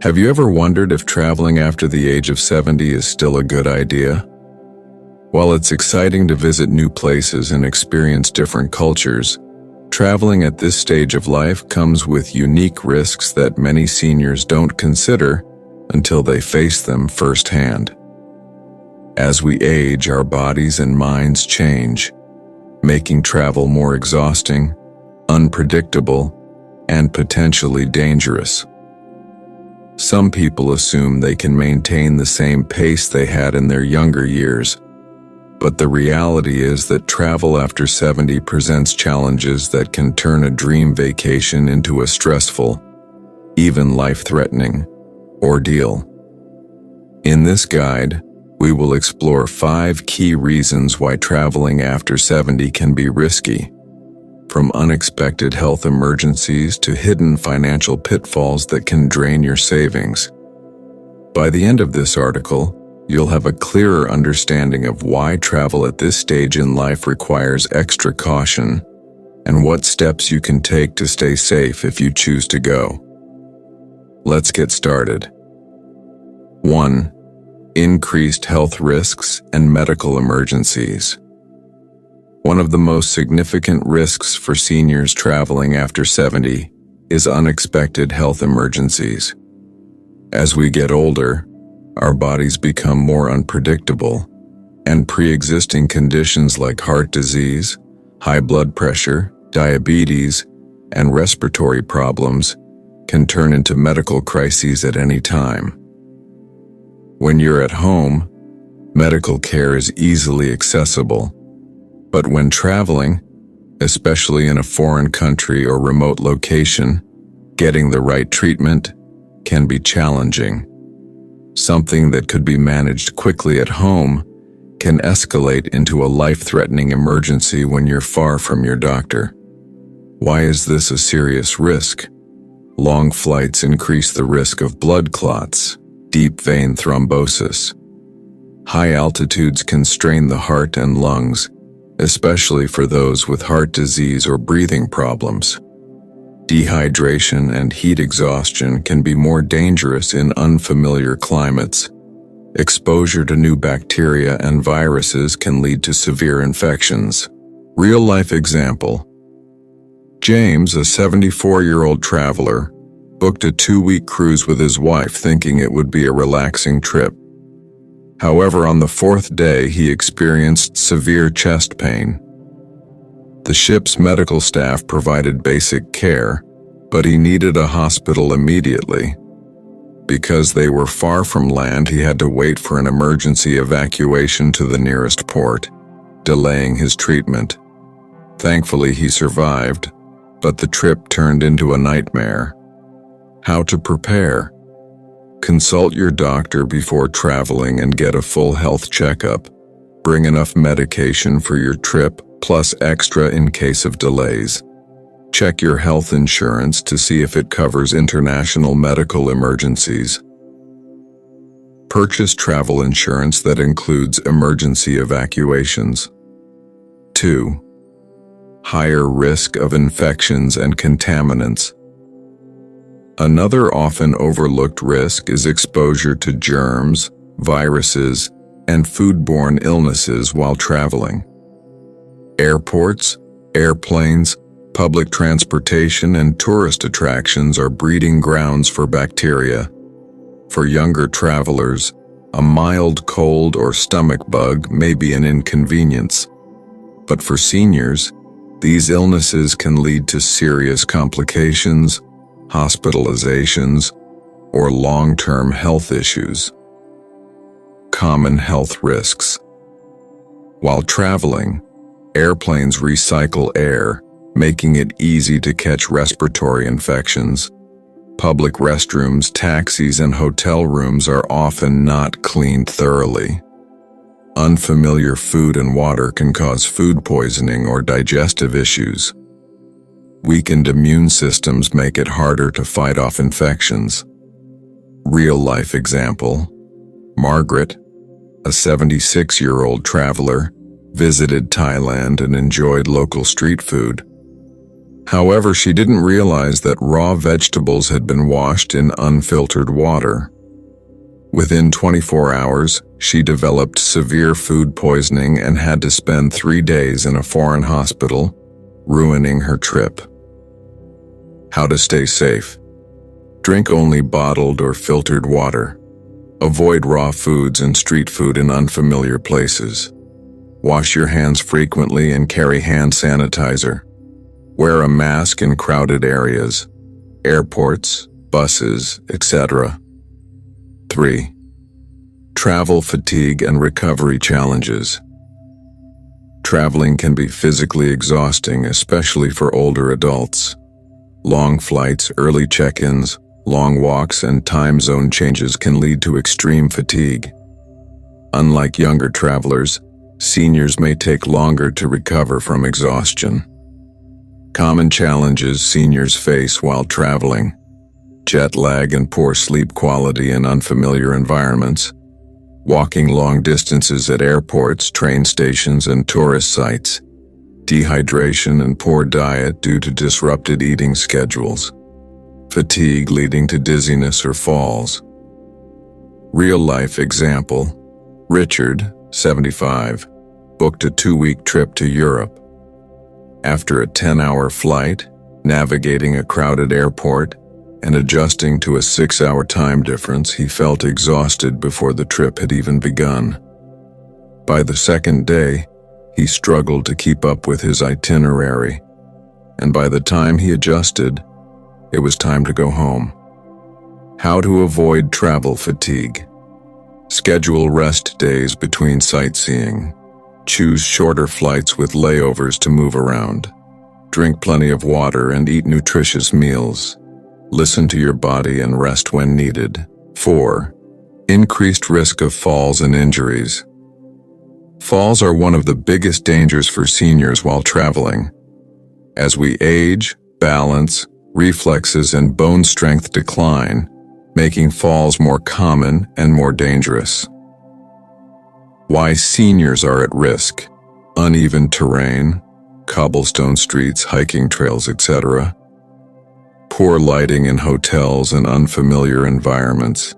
Have you ever wondered if traveling after the age of 70 is still a good idea? While it's exciting to visit new places and experience different cultures, traveling at this stage of life comes with unique risks that many seniors don't consider until they face them firsthand. As we age, our bodies and minds change, making travel more exhausting, unpredictable, and potentially dangerous. Some people assume they can maintain the same pace they had in their younger years, but the reality is that travel after 70 presents challenges that can turn a dream vacation into a stressful, even life-threatening, ordeal. In this guide, we will explore 5 key reasons why traveling after 70 can be risky, from unexpected health emergencies to hidden financial pitfalls that can drain your savings. By the end of this article, you'll have a clearer understanding of why travel at this stage in life requires extra caution and what steps you can take to stay safe if you choose to go. Let's get started. 1. Increased health risks and medical emergencies. One of the most significant risks for seniors traveling after 70 is unexpected health emergencies. As we get older, our bodies become more unpredictable, and pre-existing conditions like heart disease, high blood pressure, diabetes, and respiratory problems can turn into medical crises at any time. When you're at home, medical care is easily accessible. But when traveling, especially in a foreign country or remote location, getting the right treatment can be challenging. Something that could be managed quickly at home can escalate into a life-threatening emergency when you're far from your doctor. Why is this a serious risk? Long flights increase the risk of blood clots, deep vein thrombosis. High altitudes can strain the heart and lungs, especially for those with heart disease or breathing problems. Dehydration and heat exhaustion can be more dangerous in unfamiliar climates. Exposure to new bacteria and viruses can lead to severe infections. Real-life example. James, a 74-year-old traveler, booked a 2-week cruise with his wife thinking it would be a relaxing trip. However, on the 4th day, he experienced severe chest pain. The ship's medical staff provided basic care, but he needed a hospital immediately. Because they were far from land, he had to wait for an emergency evacuation to the nearest port, delaying his treatment. Thankfully, he survived, but the trip turned into a nightmare. How to prepare? Consult your doctor before traveling and get a full health checkup. Bring enough medication for your trip, plus extra in case of delays. Check your health insurance to see if it covers international medical emergencies. Purchase travel insurance that includes emergency evacuations. 2. Higher risk of infections and contaminants. Another often overlooked risk is exposure to germs, viruses, and foodborne illnesses while traveling. Airports, airplanes, public transportation, and tourist attractions are breeding grounds for bacteria. For younger travelers, a mild cold or stomach bug may be an inconvenience. But for seniors, these illnesses can lead to serious complications, hospitalizations, or long-term health issues. Common health risks. While traveling, airplanes recycle air, making it easy to catch respiratory infections. Public restrooms, taxis, and hotel rooms are often not cleaned thoroughly. Unfamiliar food and water can cause food poisoning or digestive issues. Weakened immune systems make it harder to fight off infections. Real-life example. Margaret, a 76-year-old traveler, visited Thailand and enjoyed local street food. However, she didn't realize that raw vegetables had been washed in unfiltered water. Within 24 hours, she developed severe food poisoning and had to spend 3 days in a foreign hospital, ruining her trip. How to stay safe. Drink only bottled or filtered water. Avoid raw foods and street food in unfamiliar places. Wash your hands frequently and carry hand sanitizer. Wear a mask in crowded areas, airports, buses, etc. 3. Travel fatigue and recovery challenges. Traveling can be physically exhausting, especially for older adults. Long flights, early check-ins, long walks, and time zone changes can lead to extreme fatigue. Unlike younger travelers, seniors may take longer to recover from exhaustion. Common challenges seniors face while traveling: jet lag and poor sleep quality in unfamiliar environments, walking long distances at airports, train stations, and tourist sites, dehydration and poor diet due to disrupted eating schedules, fatigue leading to dizziness or falls. Real-life example: Richard, 75, booked a 2-week trip to Europe. After a 10-hour flight, navigating a crowded airport, and adjusting to a 6-hour time difference, he felt exhausted before the trip had even begun. By the second day, he struggled to keep up with his itinerary, and by the time he adjusted, it was time to go home. How to avoid travel fatigue. Schedule rest days between sightseeing. Choose shorter flights with layovers to move around. Drink plenty of water and eat nutritious meals. Listen to your body and rest when needed. 4. Increased risk of falls and injuries. Falls are one of the biggest dangers for seniors while traveling. As we age, balance, reflexes, and bone strength decline, making falls more common and more dangerous. Why seniors are at risk: uneven terrain, cobblestone streets, hiking trails, etc. Poor lighting in hotels and unfamiliar environments.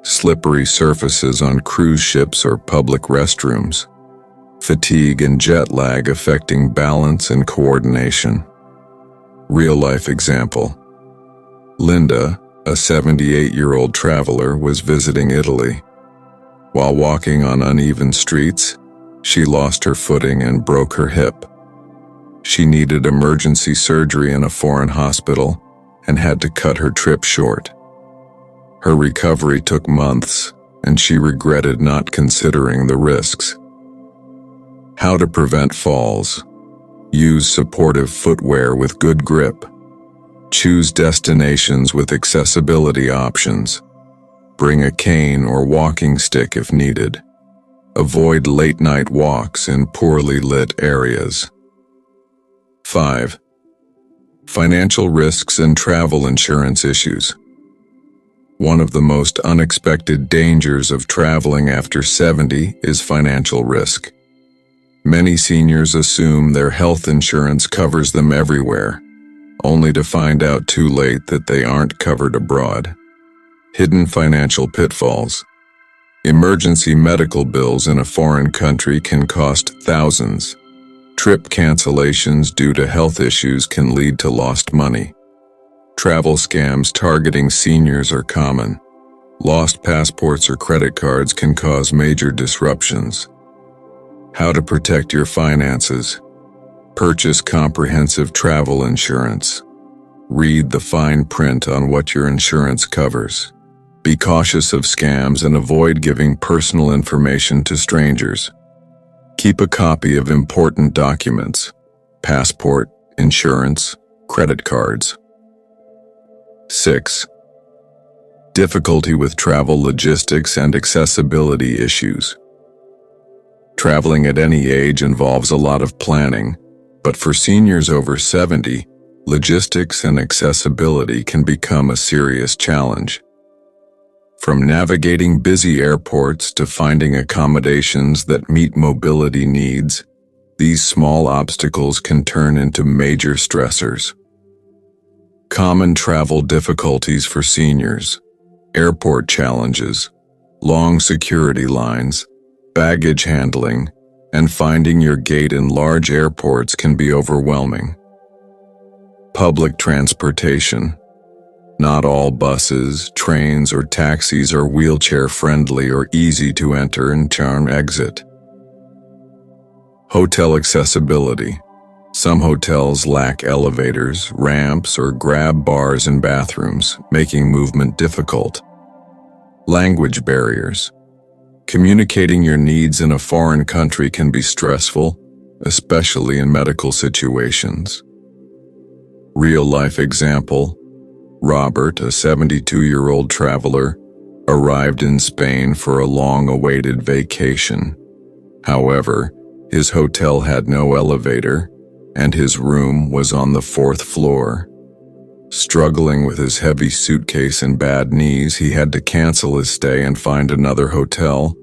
Slippery surfaces on cruise ships or public restrooms. Fatigue and jet lag affecting balance and coordination. Real-life example: Linda, a 78-year-old traveler, was visiting Italy. While walking on uneven streets, she lost her footing and broke her hip. She needed emergency surgery in a foreign hospital and had to cut her trip short. Her recovery took months, and she regretted not considering the risks. How to prevent falls. Use supportive footwear with good grip. Choose destinations with accessibility options. Bring a cane or walking stick if needed. Avoid late-night walks in poorly lit areas. 5. Financial risks and travel insurance issues. One of the most unexpected dangers of traveling after 70 is financial risk. Many seniors assume their health insurance covers them everywhere, only to find out too late that they aren't covered abroad. Hidden financial pitfalls. Emergency medical bills in a foreign country can cost thousands. Trip cancellations due to health issues can lead to lost money. Travel scams targeting seniors are common. Lost passports or credit cards can cause major disruptions. How to protect your finances. Purchase comprehensive travel insurance. Read the fine print on what your insurance covers. Be cautious of scams and avoid giving personal information to strangers. Keep a copy of important documents: passport, insurance, credit cards. 6. Difficulty with travel logistics and accessibility issues. Traveling at any age involves a lot of planning, but for seniors over 70, logistics and accessibility can become a serious challenge. From navigating busy airports to finding accommodations that meet mobility needs, These small obstacles can turn into major stressors. Common travel difficulties for seniors: airport challenges, long security lines, baggage handling, and finding your gate in large airports can be overwhelming. Public transportation. Not all buses, trains, or taxis are wheelchair-friendly or easy to enter and exit. Hotel accessibility. Some hotels lack elevators, ramps, or grab bars in bathrooms, making movement difficult. Language barriers. Communicating your needs in a foreign country can be stressful, especially in medical situations. Real-life example: Robert, a 72-year-old traveler, arrived in Spain for a long-awaited vacation. However, his hotel had no elevator, and his room was on the 4th floor. Struggling with his heavy suitcase and bad knees, he had to cancel his stay and find another hotel,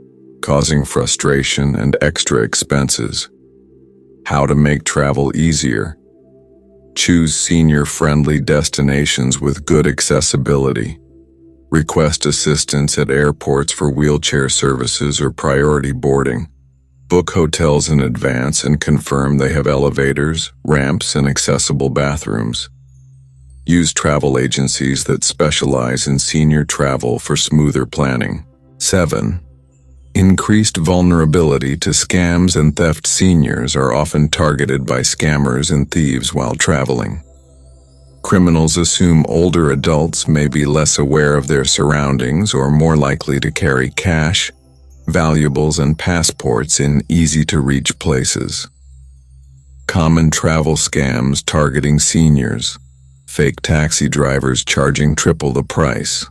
causing frustration and extra expenses. How to make travel easier. Choose senior-friendly destinations with good accessibility. Request assistance at airports for wheelchair services or priority boarding. Book hotels in advance and confirm they have elevators, ramps, and accessible bathrooms. Use travel agencies that specialize in senior travel for smoother planning. 7. Increased vulnerability to scams and theft. Seniors are often targeted by scammers and thieves while traveling. Criminals assume older adults may be less aware of their surroundings or more likely to carry cash, valuables, and passports in easy-to-reach places. Common travel scams targeting seniors. Fake taxi drivers charging triple the price.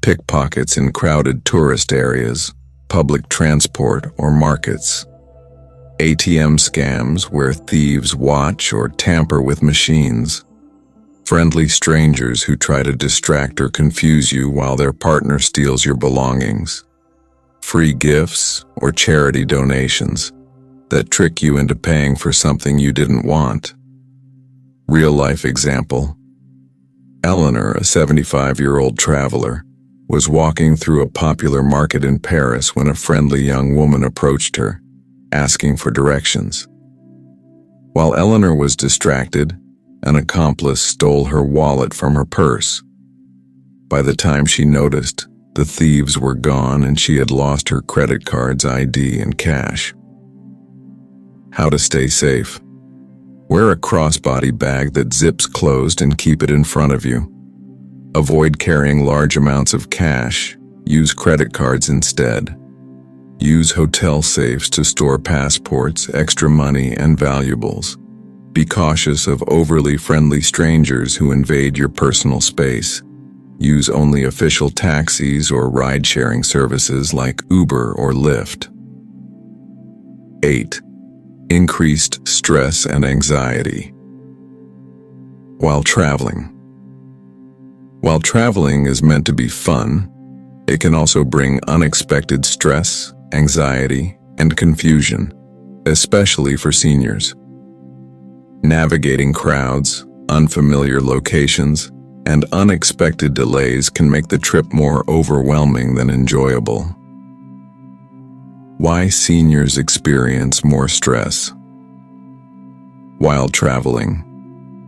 Pickpockets in crowded tourist areas, public transport, or markets. ATM scams where thieves watch or tamper with machines. Friendly strangers who try to distract or confuse you while their partner steals your belongings. Free gifts or charity donations that trick you into paying for something you didn't want. Real-life example: Eleanor, a 75-year-old traveler, was walking through a popular market in Paris when a friendly young woman approached her, asking for directions. While Eleanor was distracted, an accomplice stole her wallet from her purse. By the time she noticed, the thieves were gone and she had lost her credit cards, ID, and cash. How to stay safe. Wear a crossbody bag that zips closed and keep it in front of you. Avoid carrying large amounts of cash. Use credit cards instead. Use hotel safes to store passports, extra money, and valuables. Be cautious of overly friendly strangers who invade your personal space. Use only official taxis or ride-sharing services like Uber or Lyft. 8. Increased stress and anxiety. While traveling. While traveling is meant to be fun, it can also bring unexpected stress, anxiety, and confusion, especially for seniors. Navigating crowds, unfamiliar locations, and unexpected delays can make the trip more overwhelming than enjoyable. Why seniors experience more stress. While traveling,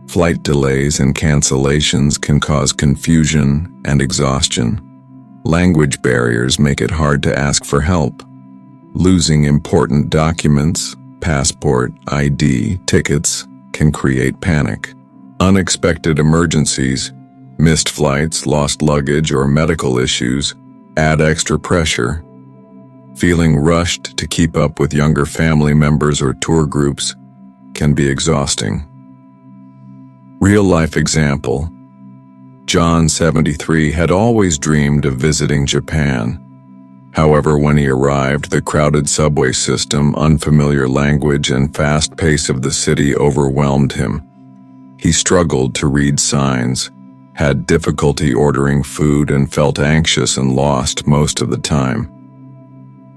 flight delays and cancellations can cause confusion and exhaustion. Language barriers make it hard to ask for help. Losing important documents, passport, ID, tickets, can create panic. Unexpected emergencies, missed flights, lost luggage, or medical issues add extra pressure. Feeling rushed to keep up with younger family members or tour groups can be exhausting. Real-life example: John, 73, had always dreamed of visiting Japan. However, when he arrived, the crowded subway system, unfamiliar language, and fast pace of the city overwhelmed him. He struggled to read signs, had difficulty ordering food, and felt anxious and lost most of the time.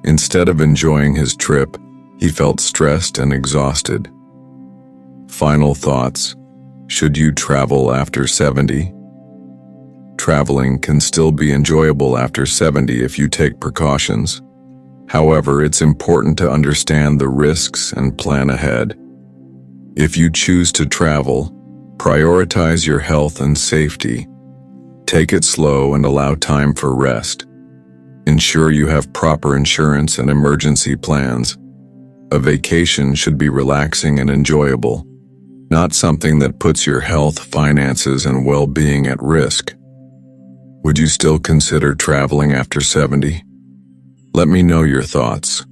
Instead of enjoying his trip, He felt stressed and exhausted. Final thoughts. Should you travel after 70? Traveling can still be enjoyable after 70 if you take precautions. However, it's important to understand the risks and plan ahead. If you choose to travel, prioritize your health and safety. Take it slow and allow time for rest. Ensure you have proper insurance and emergency plans. A vacation should be relaxing and enjoyable, not something that puts your health, finances, and well-being at risk. Would you still consider traveling after 70? Let me know your thoughts.